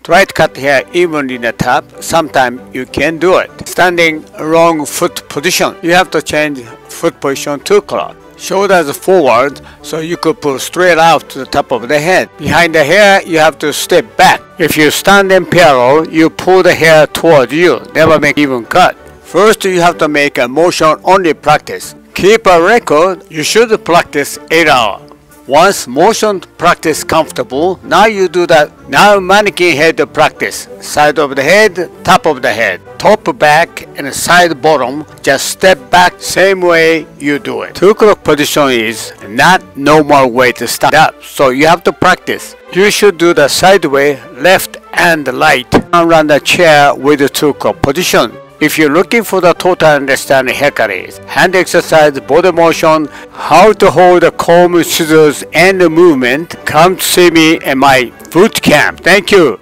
Try to cut hair evenly in the top. Sometimes you can do it. Standing wrong foot position. You have to change foot position 2 o'clock. Shoulders forward so you could pull straight out to the top of the head. Behind the hair, you have to step back. If you stand in parallel, you pull the hair towards you. Never make even cut. First, you have to make a motion only practice. Keep a record. You should practice 8 hours. Once motion practice comfortable, now you do that. Now mannequin head practice. Side of the head, top of the head, top back and side bottom. Just step back same way you do it. 2 o'clock position is not normal way to stand up, so you have to practice. You should do the sideway, left and right around the chair with the 2 o'clock position. If you're looking for the total understanding haircut is hand exercise, body motion, how to hold the comb, scissors, and the movement, come to see me at my boot camp. Thank you.